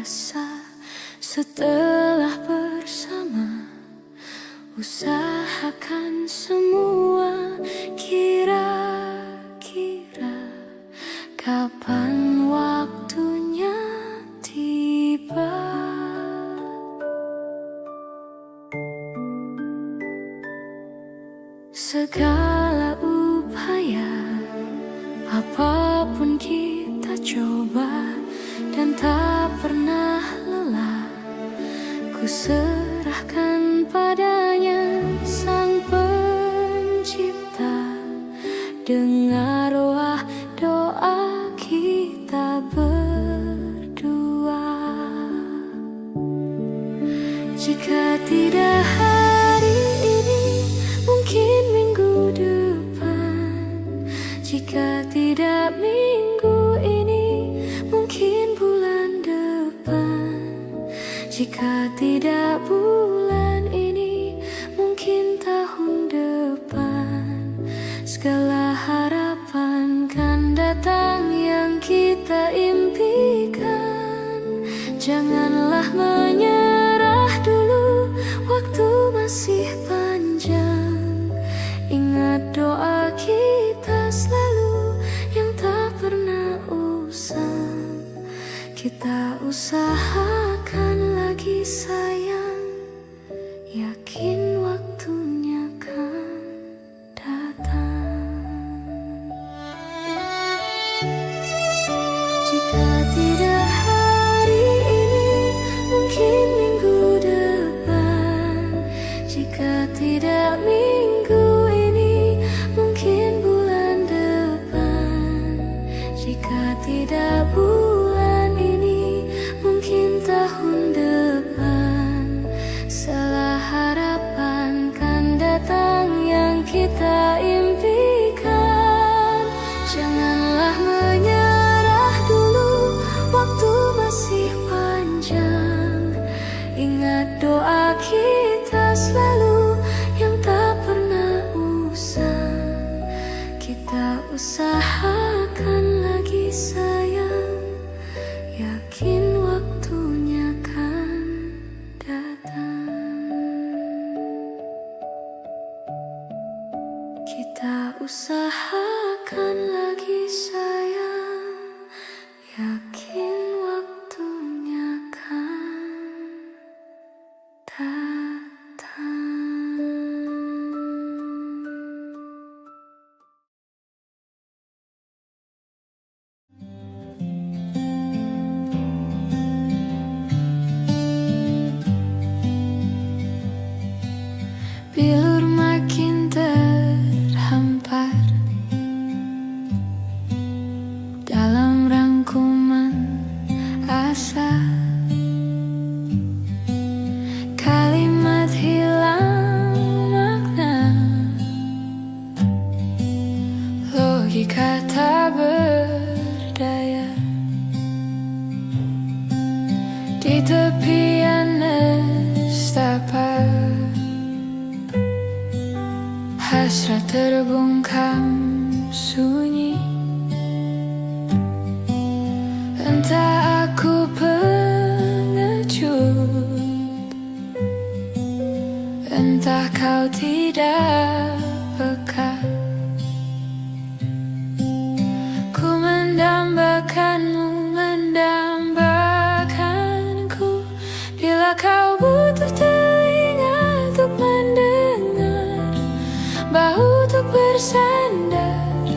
rasa setelah bersama. Usahakan semua, kira-kira kapan waktunya tiba. Segala upaya, apapun kita coba dan tak pernah lelah. Ku serahkan padanya Sang Pencipta. Dengar wah doa kita berdua. Jika tidak hari ini, mungkin minggu depan. Jika tidak minggu ini, mungkin bulan depan. Jika tidak bulan ini, mungkin tahun depan. Segala harapan kan datang yang kita impikan. Janganlah menyerah dulu, waktu masih panjang. Ingat doa kita selalu yang tak pernah usang. Kita usahakan lagi sayang, yakin waktunya kan datang. Jika tidak hari ini, mungkin minggu depan. Jika tidak minggu ini, mungkin bulan depan. Jika tidak bulan ini, mungkin tahun depan. Segala harapan kan datang yang kita impikan. Janganlah menyerah dulu, waktu masih panjang. Ingat doa kita selalu yang tak pernah usang. Kita usahakan lagi sayang, yakin waktunya kan datang. Kita usahakan lagi sayang, yakin waktunya kan datang. Bilur makin terhampar dalam rangkuman asa. Kalimat hilang makna, logika tak berdaya. Di tepian nestapa, hasrat terbungkam sunyi. Entah aku pengecut, entah kau tidak peka. Ku mendambakanmu, mendambakanku. Bila kau butuh telinga untuk mendengar, bahu untuk bersandar,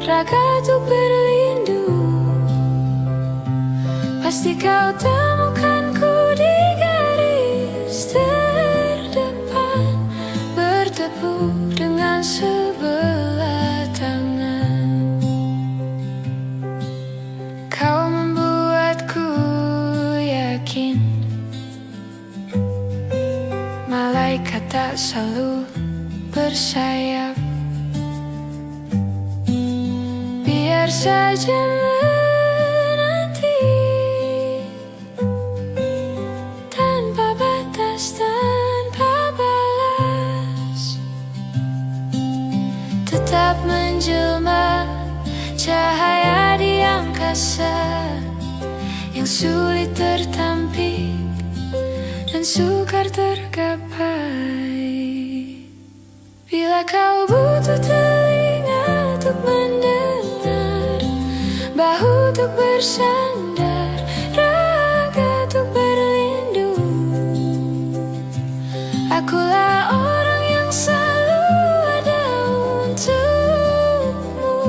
raga untuk berlindung, pasti kau temukanku di garis terdepan, bertepuk dengan sebelah tangan. Kau membuatku yakin malaikat tak selalu bersayap. Biar saja menanti tanpa batas, tanpa balas. Tetap menjelma cahaya di angkasa yang sulit tertampik dan sukar tergapai. Bila kau butuh telinga untuk mendengar, bahu untuk bersandar, raga untuk berlindung, akulah orang yang selalu ada untukmu.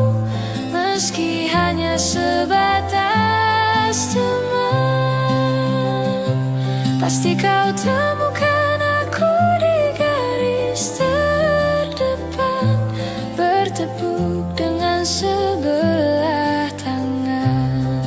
Meski hanya sebatas teman, pasti kau temukan aku di garis terdepan, bertepuk dengan sebelah tangan.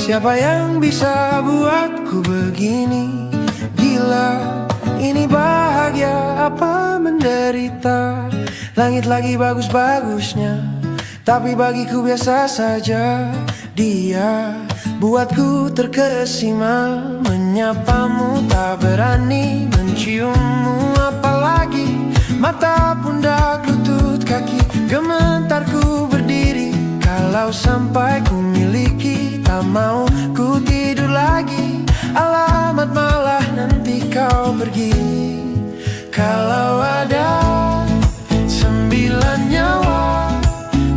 Siapa yang bisa buatku begini? Gila, ini bahagia apa menderita? Langit lagi bagus-bagusnya, tapi bagiku biasa saja. Dia buatku terkesima, menyapamu tak berani, menciummu apalagi. Mata, pundak, lutut, kaki, gemetarku berdiri. Kalau sampai ku miliki, tak mau ku tidur lagi. Alamat malah nanti kau pergi. Kalau ada 9 nyawa,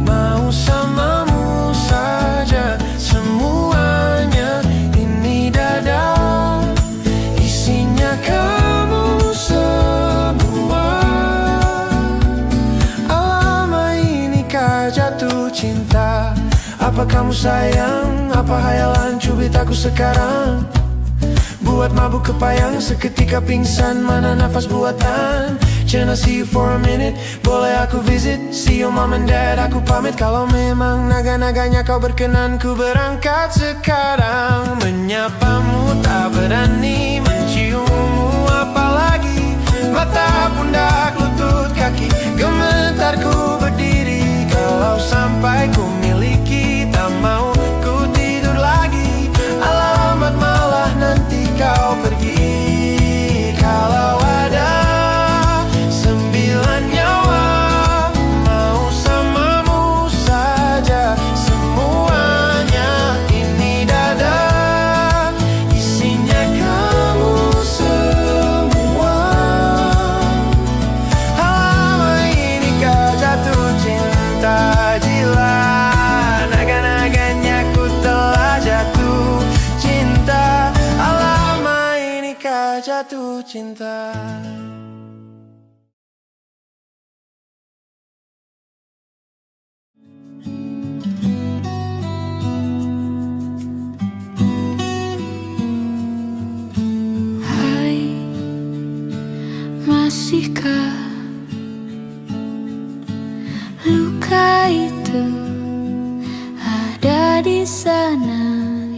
mau samamu saja semuanya. Ini dada, isinya kamu semua. Alamak, inikah jatuh cinta? Apa kamu sayang? Apa hayalan cubit aku sekarang? Buat mabuk kepayang, seketika pingsan, mana nafas buatan. Can I see you for a minute? Boleh aku visit? See your mom and dad, aku pamit. Kalau memang naga-naganya kau berkenan, ku berangkat sekarang. Menyapamu tak berani, menciummu apalagi. Mata, pundak, lutut, kaki, gemetarku berdiri. Kalau sampai ku miliki, tak mau ku tidur lagi. Alamat malah nanti kau pergi. Kalau ada 9 nyawa, mau samamu saja semuanya. Ini dada, isinya kamu semua. Alamak, inikah jatuh cinta? Gila, naga-naganya ku telah jatuh cinta. Alamak, inikah jatuh cinta? Hai, masihkah luka itu ada di sana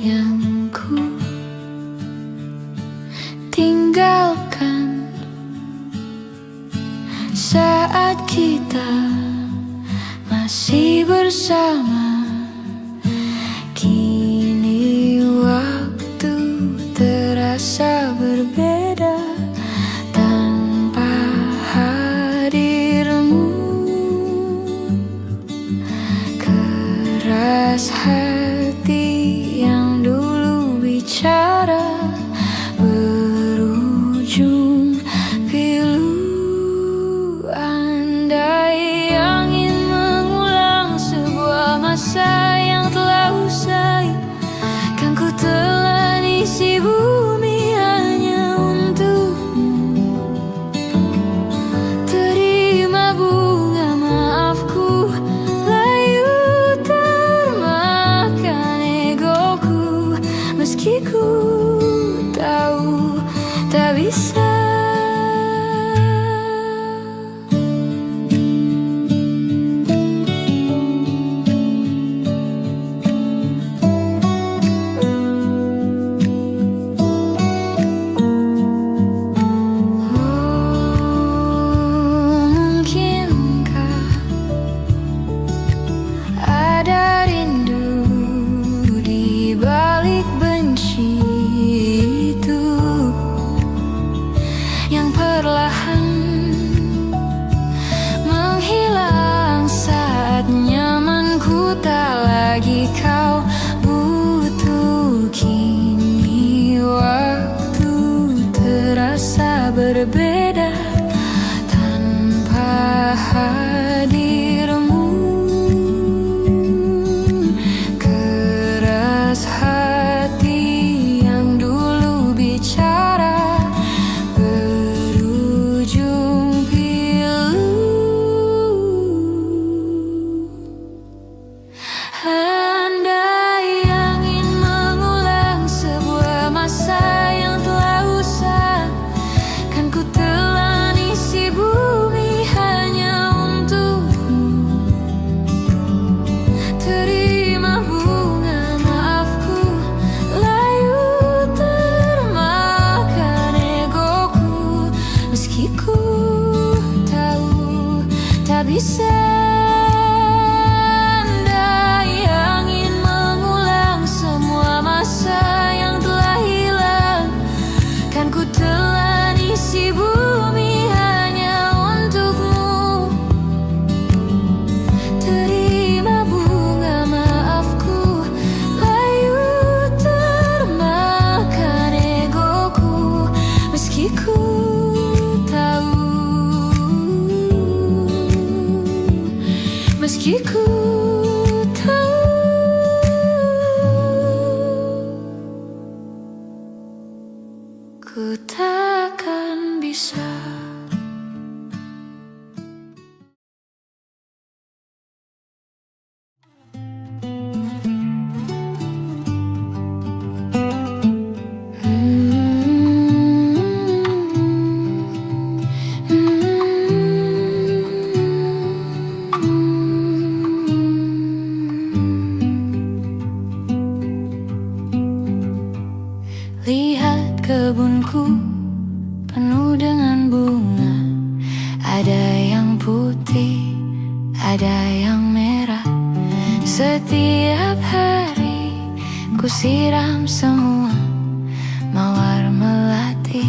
yang ku tinggalkan saat kita masih bersama? Kini waktu terasa berbeda tanpa hadirmu. Keras hati yang dulu bicara berujung pilu. Andai angin mengulang sebuah masa yang telah usai, kan ku telan isi bumi hanya untukmu. Terima bunga maafku, layu termakan pasti kau butuh. Kini waktu terasa berbeda tanpa hadirmu. Keras hati yang dulu bicara berujung pilu. Andai angin mengulang sebuah masa yang telah usai, kan ku telan isi bumi hanya untukmu. Terima bunga maafku, layu termakan egoku, meski ku tahu tak bisa. Andai angin mengulang semua masa yang telah hilang, kan ku telan isi bumi hanya untukmu. Terima bunga maafku, layu termakan egoku, meski ku tahu, meski ku tahu, ku takkan bisa. Lihat kebunku penuh dengan bunga, ada yang putih, ada yang merah. Setiap hari ku siram semua, mawar melati,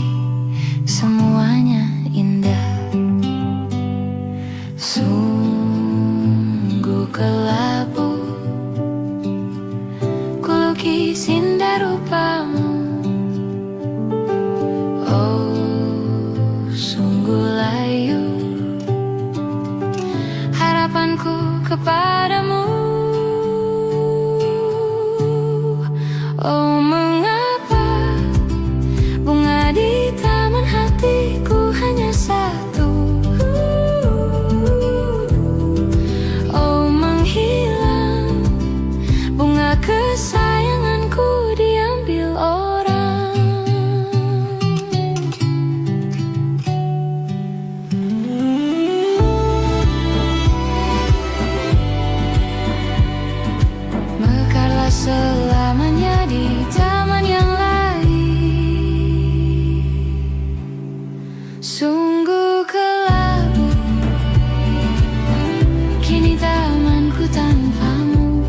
semuanya indah. Sungguh kelabu ku lukis indah rupamu. Oh, sungguh layu harapanku kepadamu. Oh, mengapa bunga di taman hatiku hanya satu? Oh, menghilang bunga kesayanganku diambil orang. Mekarlah selamanya di taman yang lain. Sungguh kelabu kini tamanku tanpamu.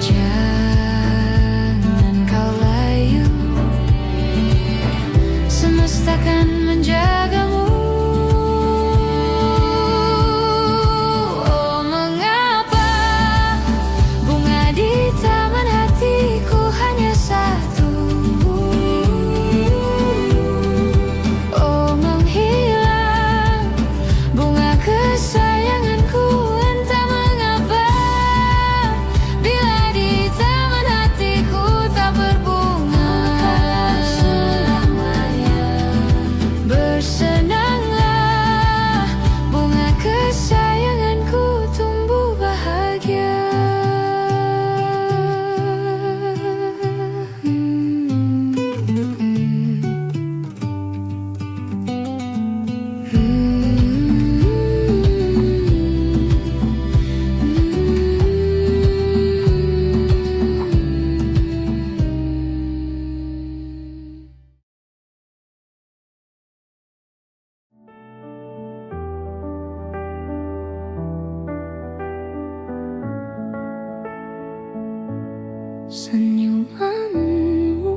Jangan kau layu, semesta kan menjagamu. Oh, mengapa bunga di taman hatiku hanya satu? Oh, menghilang bunga kesayanganku, entah mengapa. Bila di taman hatiku tak berbunga, bersenanglah bunga kesayanganku tumbuh bahagia. Senyumanmu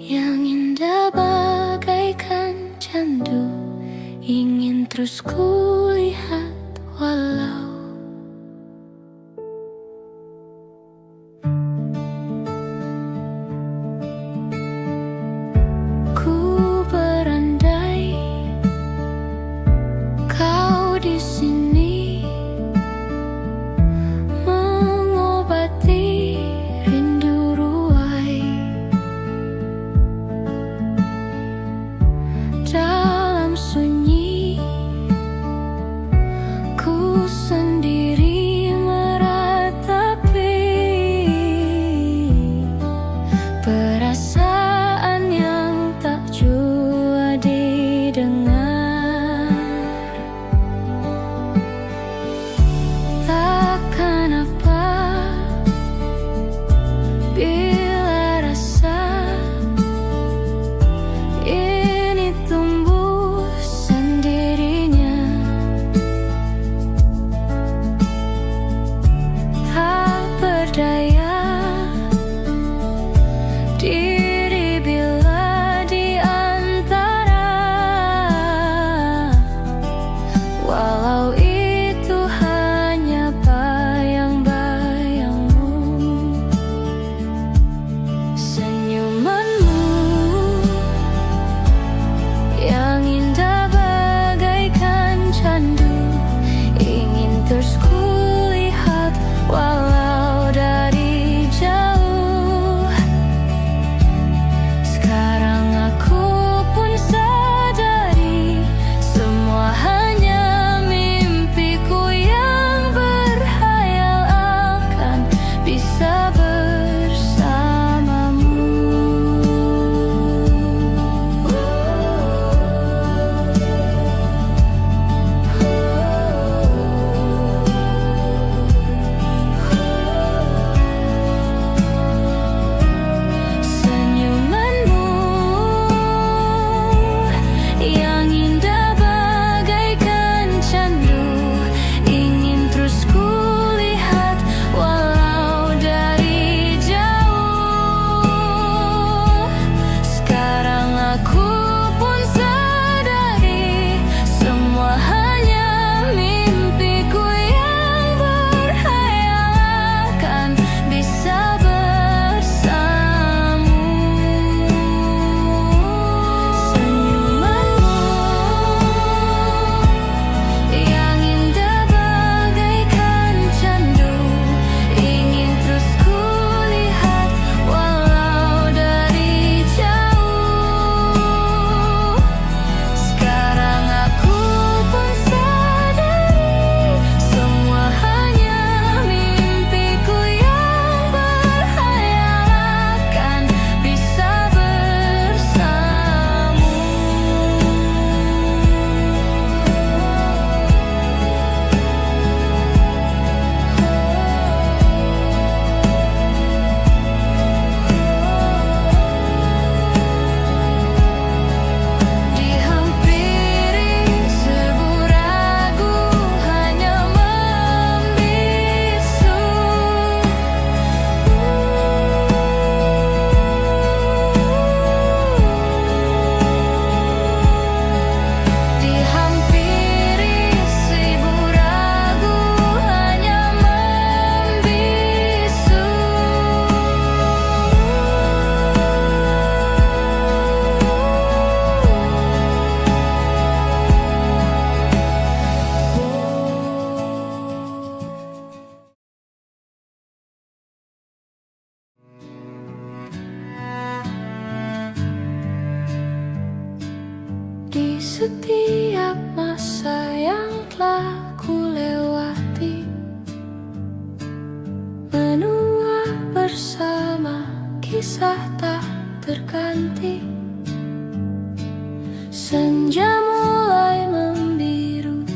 yang indah bagaikan candu, ingin terus kulihat walau setiap masa yang telah ku lewati, menua bersama kisah tak terganti. Senja mulai membiru,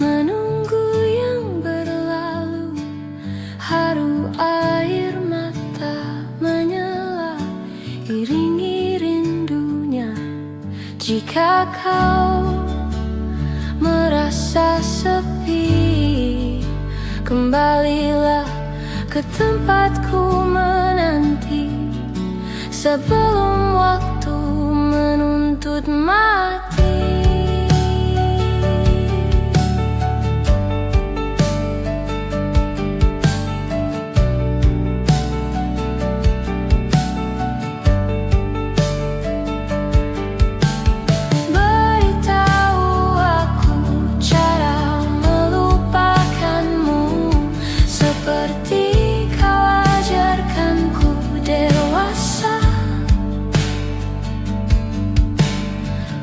menunggu yang berlalu. Haru air mata menyala, iringi rindunya. Jika kau merasa sepi, kembalilah ke tempatku menanti, sebelum waktu menuntut mati. Beritahu aku cara melupakanmu, seperti kau ajarkanku dewasa.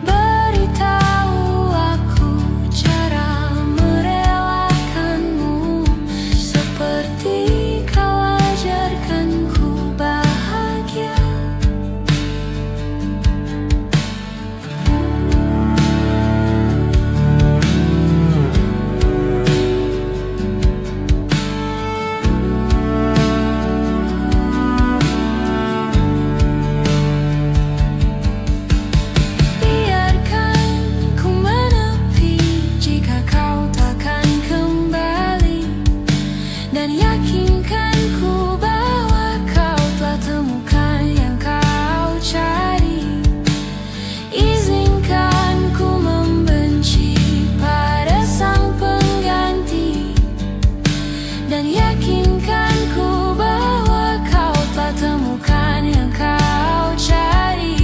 Beritahu aku cara merelakanmu, seperti kau ajarkanku bahagia. Biarkan ku menepi jika kau takkan kembali, dan yakinkan ku bahwa kau telah temukan yang kau cari. Izinkan ku membenci pada sang pengganti, dan yakinkan ku bahwa kau telah temukan yang kau cari.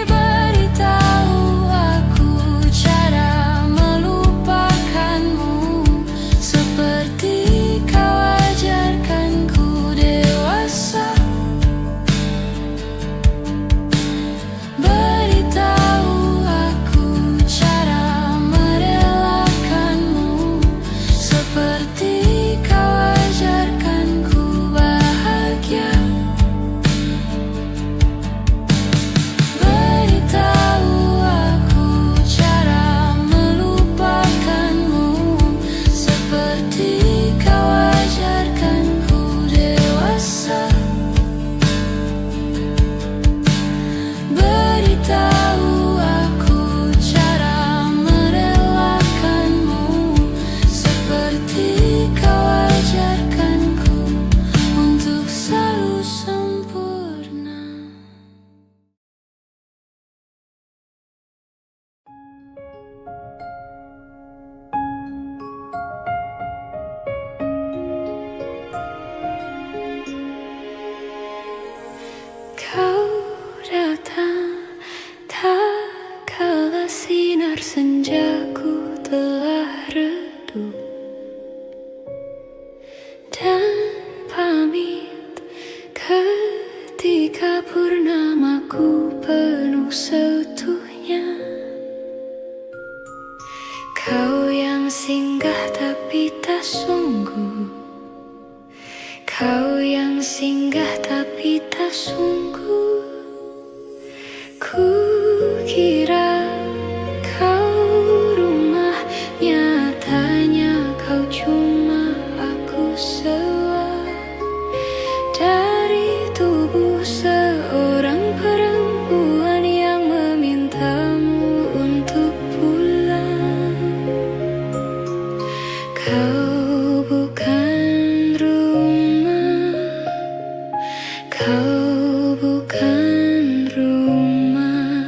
Beritahu aku cara melupakanmu, seperti kau ajarkanku dewasa. Beritahu aku cara merelakanmu, seperti kau ajarkanku bahagia. Beritahu aku cara melupakanmu, seperti kau ajarkanku dewasa. Beritahu aku cara merelakanmu, seperti kau ajarkanku untuk selalu sempurna. Kau datang tak kala sinar senjaku telah redup, dan pamit ketika purnamaku penuh seutuhnya. Kau yang singgah tapi tak sungguh, kau yang singgah tapi tak sungguh. Ku kira kau rumah, nyatanya kau cuma aku sewa dari tubuh seorang perempuan yang memintamu untuk pulang. Kau bukan rumah, kau bukan rumah,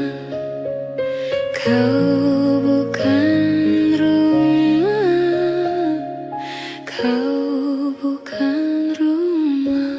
kau bukan rumah, kau bukan rumah.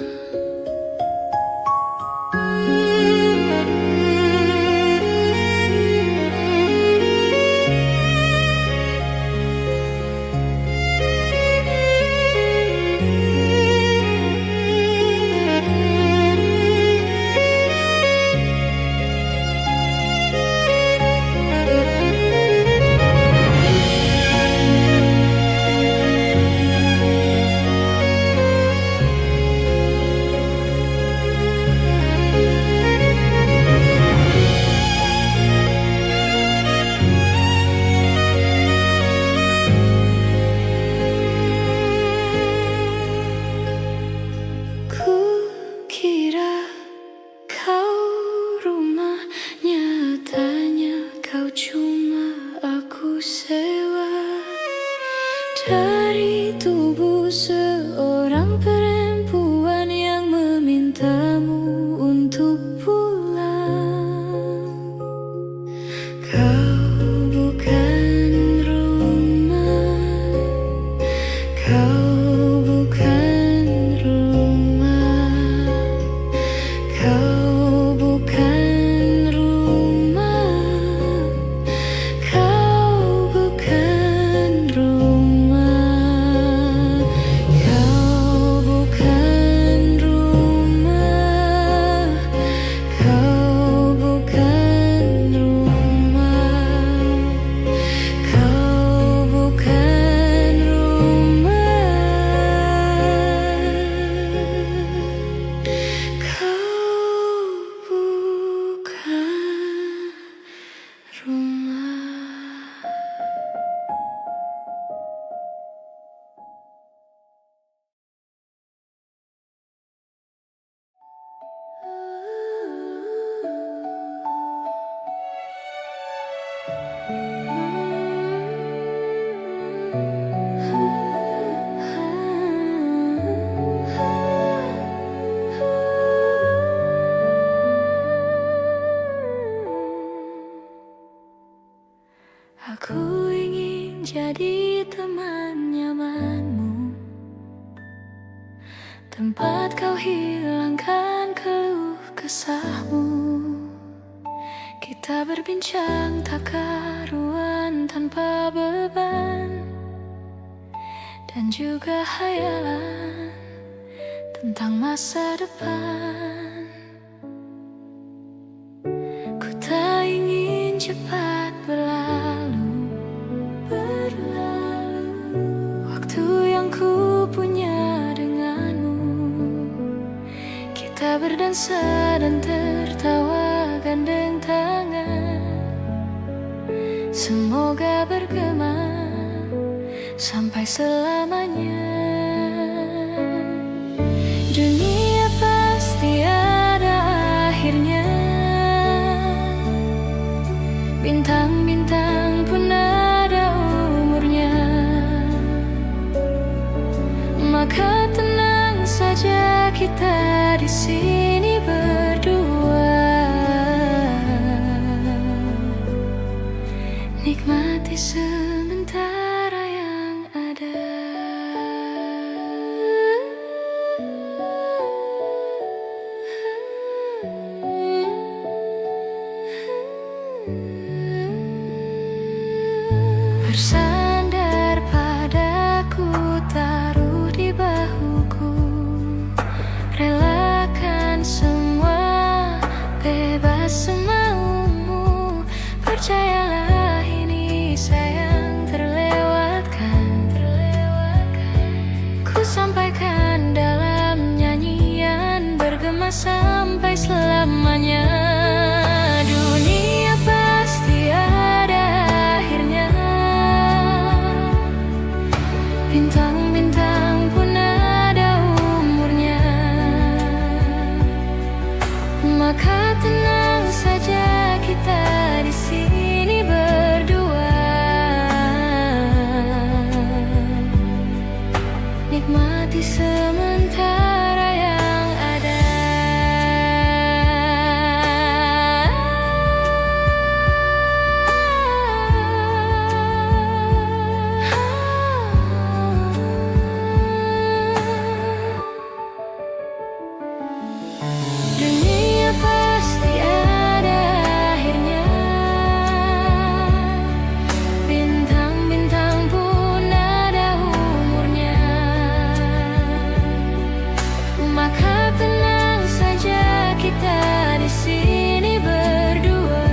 tempat kau hilangkan keluh kesahmu. Kita berbincang tak karuan tanpa beban, dan juga hayalan tentang masa depan. Ku tak ingin cepat berlalu waktu yang ku punya denganmu. Kita berdansa dan tertawa gandeng tangan, semoga bergema sampai selamanya. Dunia pasti ada akhirnya, bintang-bintang pun ada umurnya. Maka tenang saja kita di sini berdua, nikmati sementara yang ada. Bersandar padaku, taruh di bahuku, relakan semua, bebas semaumu. Percayalah ini sayang terlewatkan. Ku sampaikan dalam nyanyian, bergema sampai selamanya. Dunia pasti ada akhirnya, bintang-bintang pun ada umurnya. Maka tenang saja kita di sini berdua, nikmati sementara yang ada. Dunia pasti ada akhirnya, bintang-bintang pun ada umurnya. Maka tenang saja kita di sini berdua,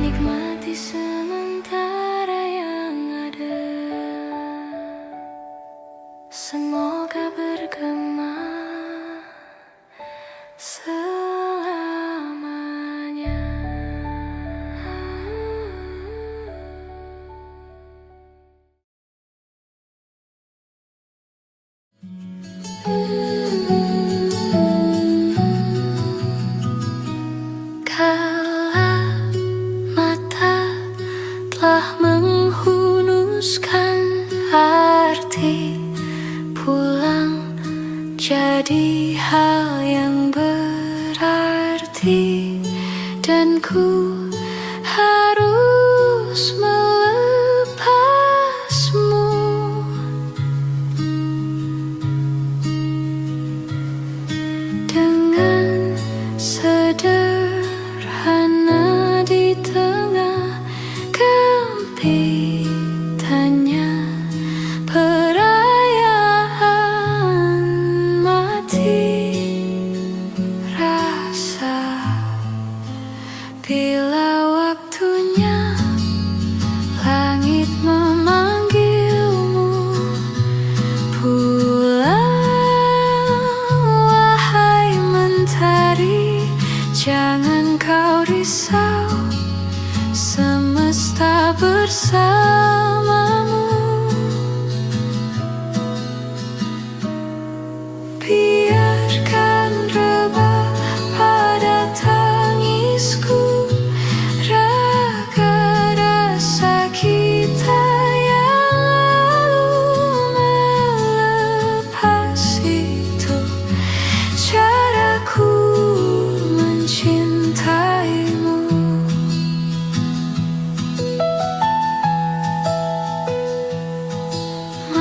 nikmati sementara yang ada. Semoga bergema selamanya. Kala mata telah menghunuskan arti, pulang jadi hal yang berarti, dan ku harus melepasmu. Dengan sederhana di tengah kempitannya perayaan mati,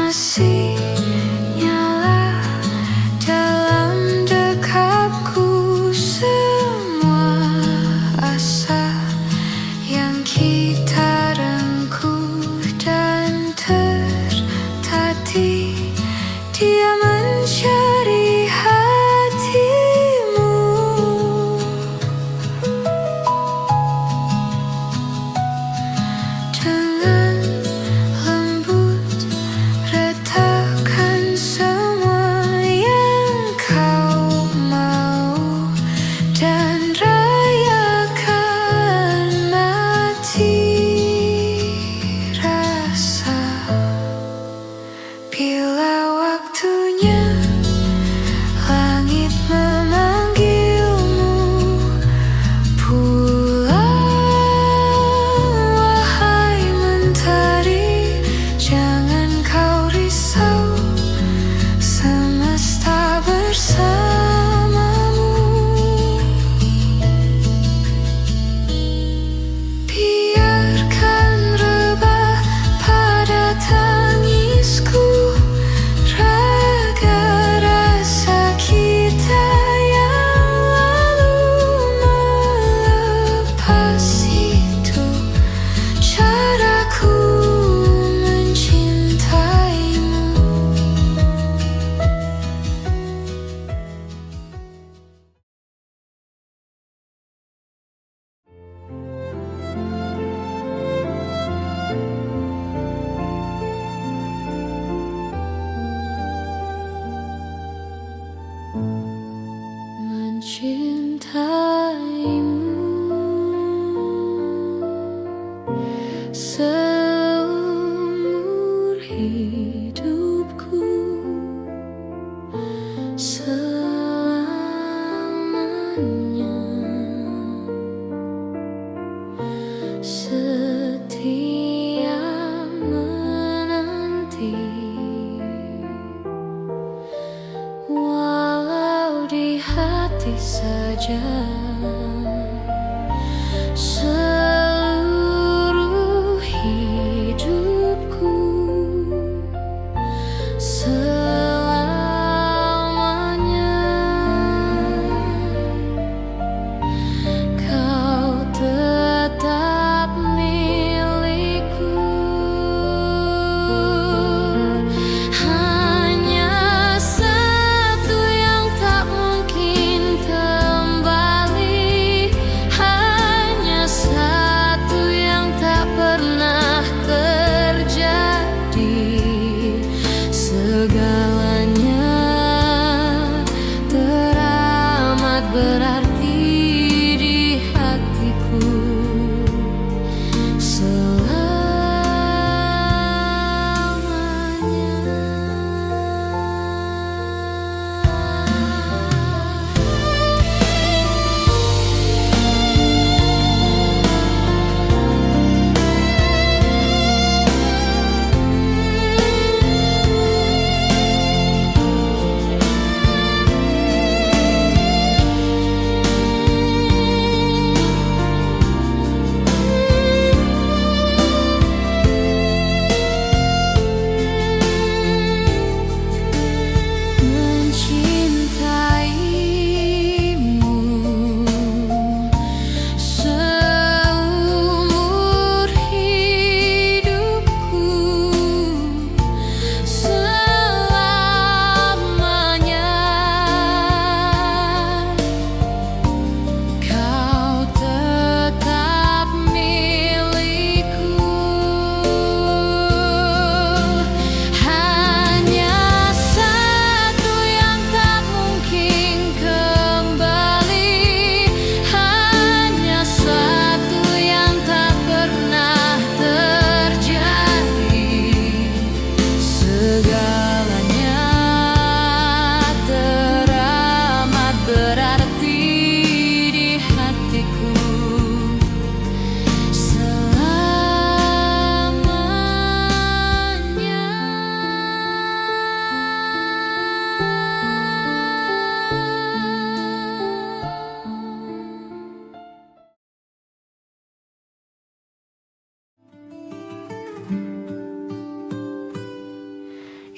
masih nyala dalam dekapku. Semua asa yang kita rengkuh dan tertatih, dia mencari hatimu. Dengan lembut retakan semua yang kau mau, dan rayakan mati rasa. Bila waktunya langit memanggilmu pulang, wahai mentari, jangan kau risau, semesta bersamamu. Biarkan rebah pada tangisku raga rasa kita yang lalu. Melepas itu caraku mencintaimu. Mencintaimu seumur hidupku, selamanya setia menanti. Walau di hati saja, seluruh hidupku, selamanya kau tetap milikku. Hanya satu yang tak mungkin kembali.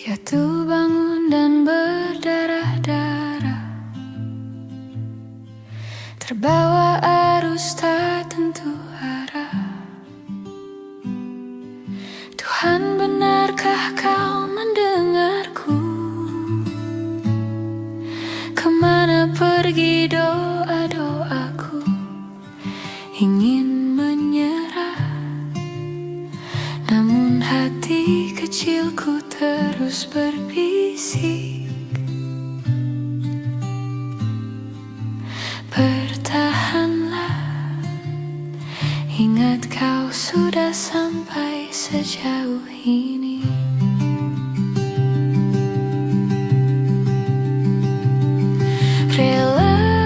Jatuh bangun dan berdarah-darah, terbawa arus tak tentu arah. Tuhan, benarkah kau mendengarku? Kemana pergi doa-doaku? Ingin menyerah, namun hati kecilku terus berbisik. Bertahanlah, ingat kau sudah sampai sejauh ini. Relakanlah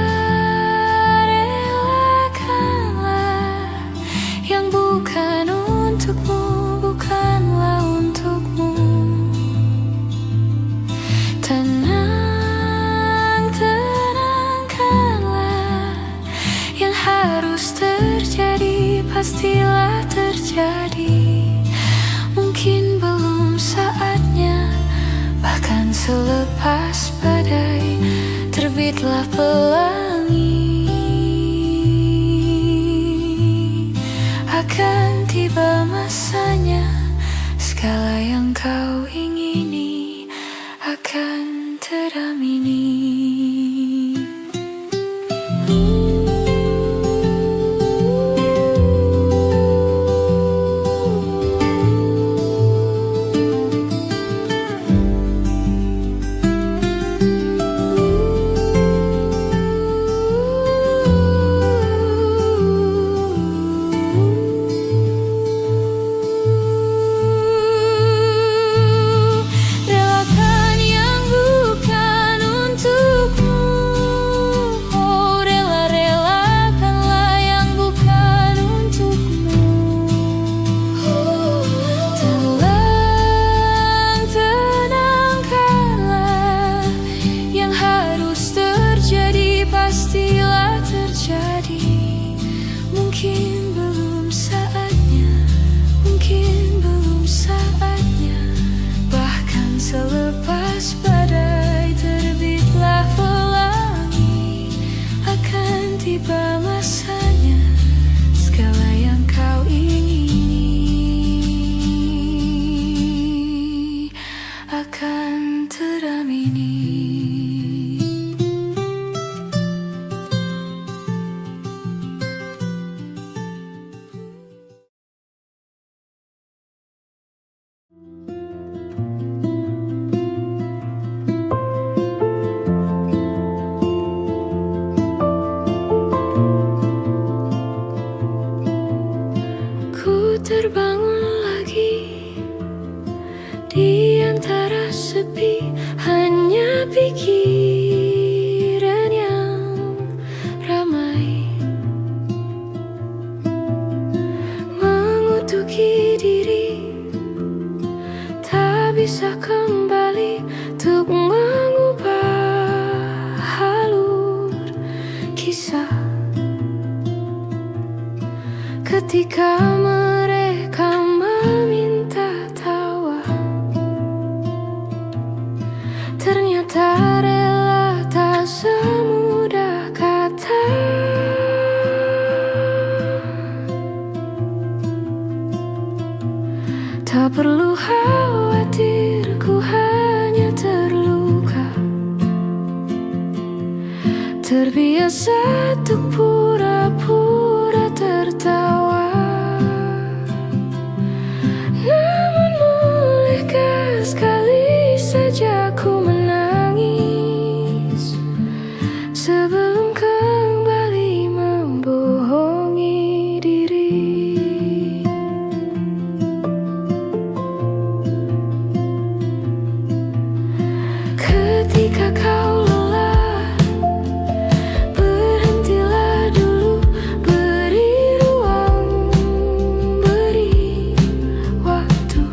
yang bukan untukmu, bukanlah untukmu. Tenangkanlah, yang harus terjadi pastilah terjadi. Mungkin belum saatnya, bahkan selepas badai terbitlah pelangi. Akan tiba masanya, segala yang kau ingini akan teramini. Pastilah terjadi. Mungkin belum saatnya, mungkin belum saatnya, bahkan selepas badai terbitlah pelangi. Akan tiba masanya, segala yang kau ingini akan teramini. Terbangun lagi di antara sepi, hanya pikiran yang ramai mengutuki diri, tak bisa kembali untuk mengubah alur kisah. Ketika mereka meminta tawa, ternyata rela tak semudah kata. Tak perlu khawatir, ku hanya terluka, terbiasa untuk pura-pura tertawa. Namun bolehkah sekali saja ku menangis sebelum kembali membohongi diri. Ketika kau lelah, berhentilah dulu, beri ruang, beri waktu.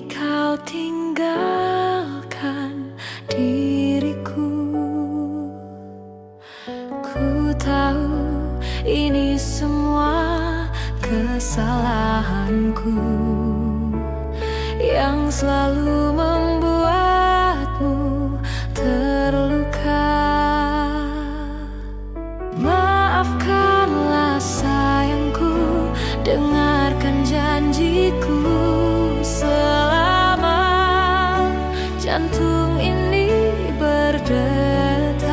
ini kau tinggalkan diriku. Ku tahu ini semua kesalahanku yang selalu membuatmu terluka. Maafkanlah sayangku, dengarkan janjiku. Selama jantung ini berdetak,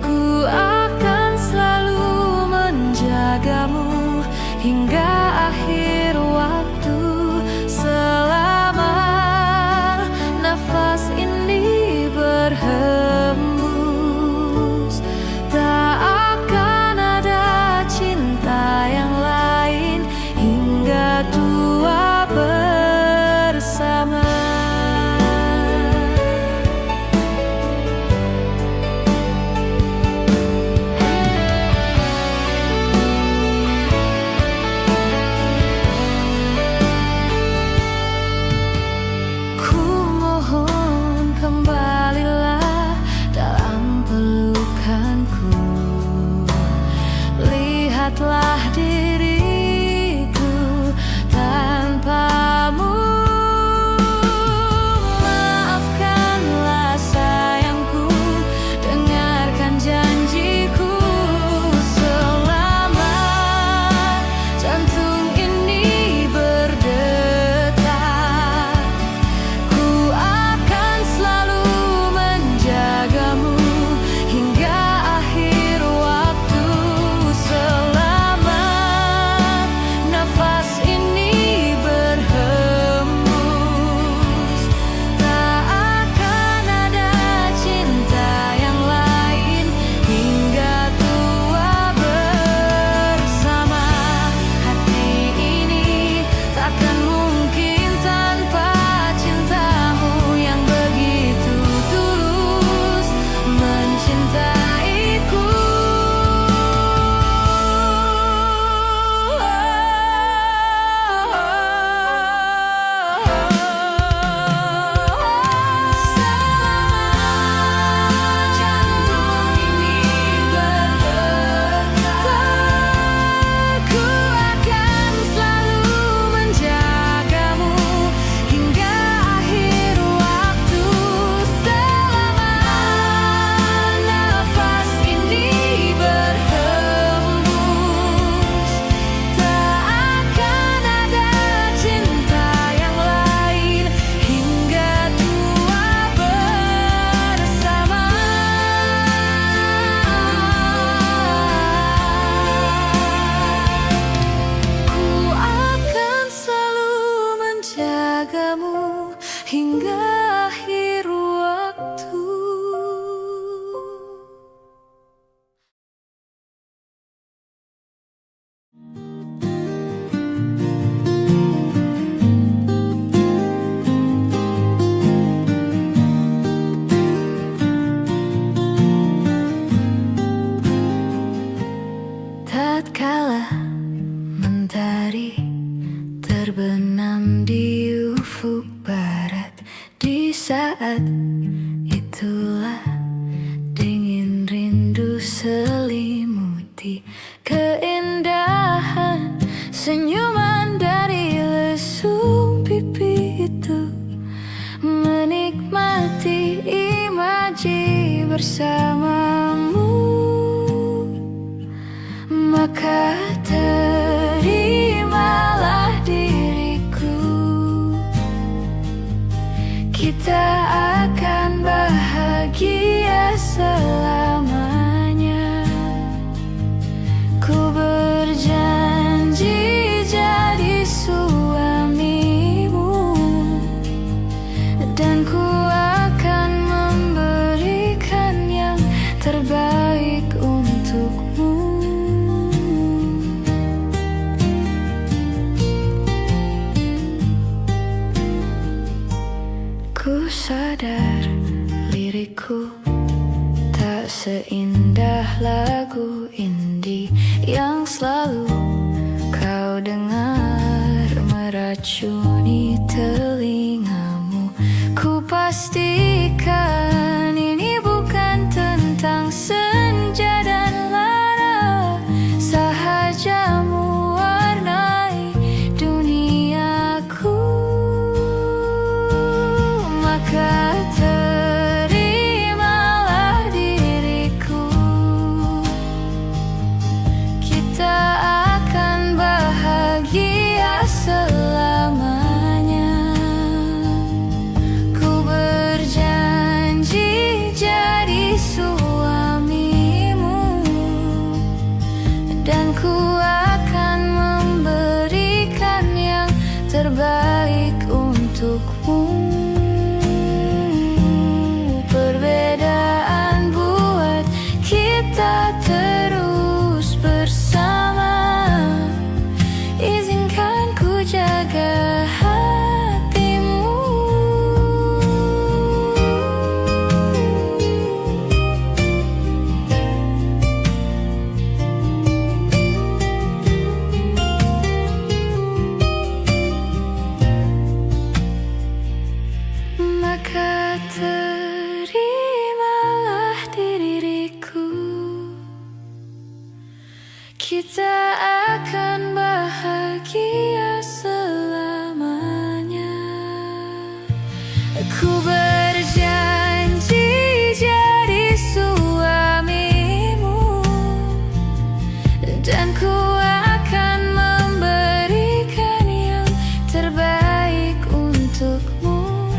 ku akan selalu menjagamu hingga akhir waktu. Selama nafas ini berhembus, tak akan ada cinta yang lain hingga tua bersama. Ku mohon kembalilah dalam pelukanku. Lihatlah diriku tanpamu. Maafkanlah sayangku, dengarkan janjiku. Selama jantung ini berdetak, ku akan selalu menjagamu hingga akhir waktu. Selama nafas ini berhembus, tak akan ada cinta yang lain hingga tua bersama. Hati ini takkan mungkin tanpa cintamu yang begitu tulus mencintaiku. Selama jantung ini berdetak, ku akan selalu menjagamu hingga akhir waktu. Selama nafas ini berhembus, tak akan ada cinta yang lain hingga tua bersama. Ku akan selalu menjagamu hingga akhir waktu. Tatkala mentari terbenam di ufuk barat, di saat itulah dingin rindu selimuti keindahan senyuman dari lesung pipi itu. Menikmati imaji bersamamu, maka terimalah diriku. Kita akan bahagia selamanya. Ku berjanji jadi suamimu, dan ku akan memberikan yang terbaik untukmu. Ku sadar lirikku tak seindah lagu indie yang selalu kau dengar meracuni telingamu. Ku pastikan ini bukan tentang senja dan lara, sahaja mewarnai duniaku. Maka terimalah diriku, kita akan bahagia selamanya. Ku berjanji jadi suamimu, dan ku akan memberikan yang terbaik untukmu. Perbedaan buat kita terus bersama. Izinkan ku jaga hatimu. Maka terimalah diriku, kita akan bahagia selamanya. Ku berjanji jadi suamimu, dan ku akan memberikan yang terbaik untukmu.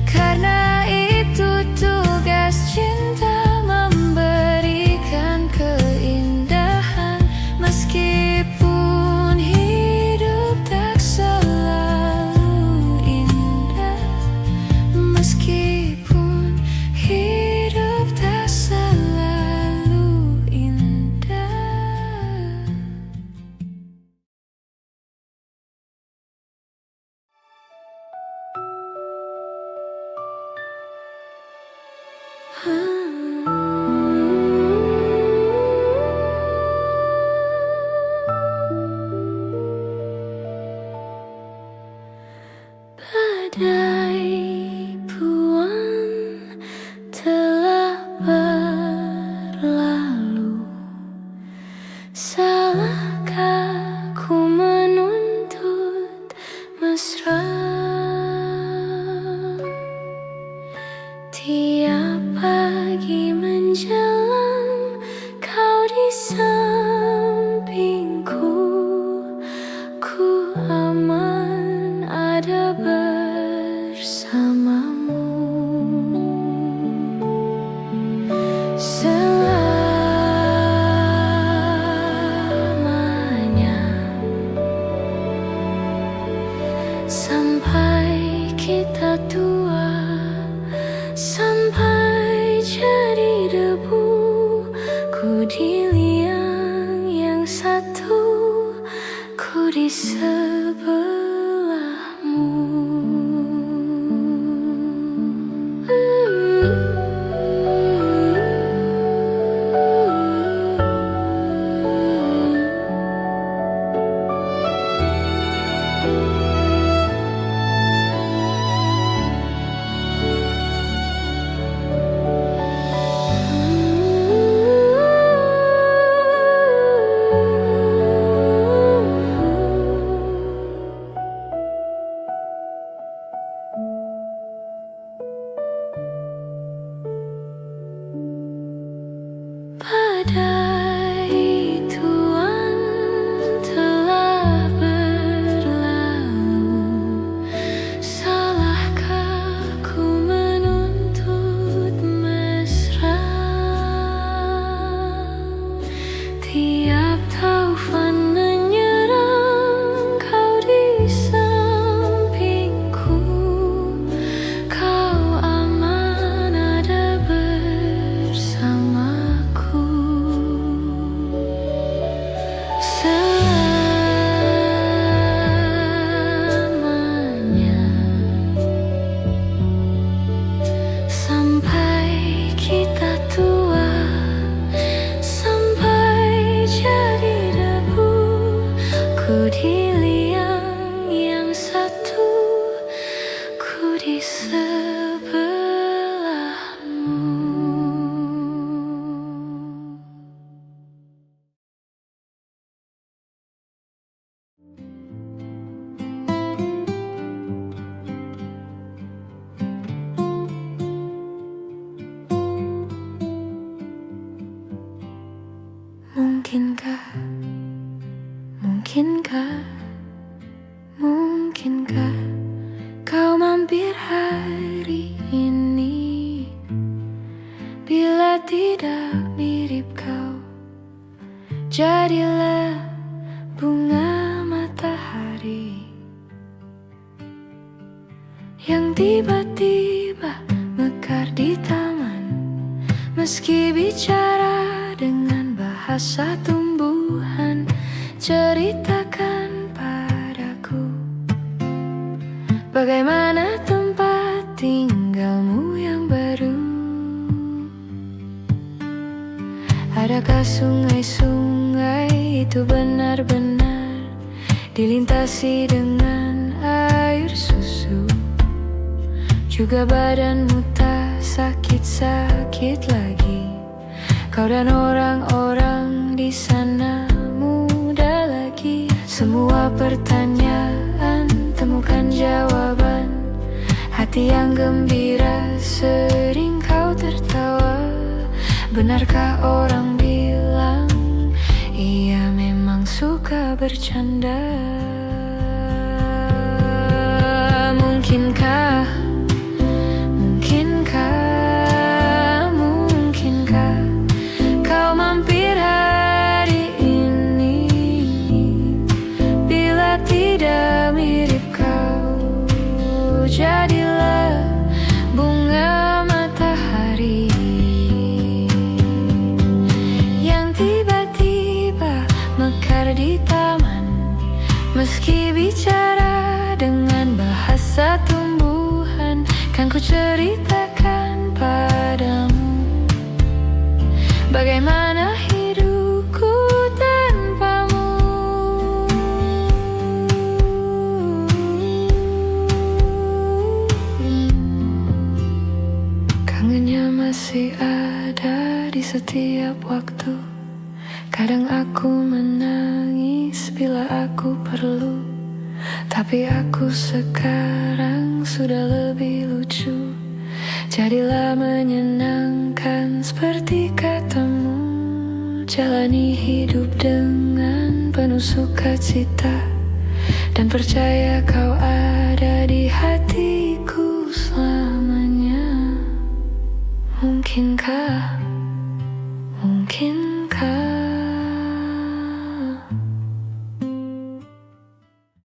Karena itu tugas cinta, memberikan keindahan. Meskipun hidup tak selalu indah, meskipun hidup tak selalu indah. Badai puan telah berlalu, salahkah ku menuntut mesra? Tiap pagi menjelang kau di sampingku, ku aman ada bersamamu. Selamanya, sampai kita tua, sampai jadi debu. Ku di liang yang satu, ku di sebelahmu. Badai tuan telah berlalu, Mungkinkah kau mampir hari ini? Bila tidak mirip kau, jadilah bunga matahari yang tiba-tiba mekar di taman. Meski bicara dengan bahasa tumbuhan, ceritakan padaku bagaimana tempat tinggalmu yang baru. Adakah sungai-sungai itu benar-benar dilintasi dengan air susu? Juga badanmu tak sakit-sakit lagi. Kau dan orang-orang di sana muda lagi. Semua pertanyaan temukan jawaban. Hati yang gembira sering kau tertawa. Benarkah orang bilang ia memang suka bercanda? Mungkinkah kau mampir hari ini? Bila tidak mirip kau, jadilah bunga matahari yang tiba-tiba mekar di taman. Meski bicara dengan bahasa tumbuhan, kan ku ceritakan padamu bagaimana hidupku tanpamu. Kangennya masih ada di setiap waktu. Kadang aku menangis bila aku perlu, tapi aku sekarang sudah lebih lucu. Jadilah menyenangkan seperti katamu. Jalani hidup dengan penuh sukacita, dan percaya kau ada di hati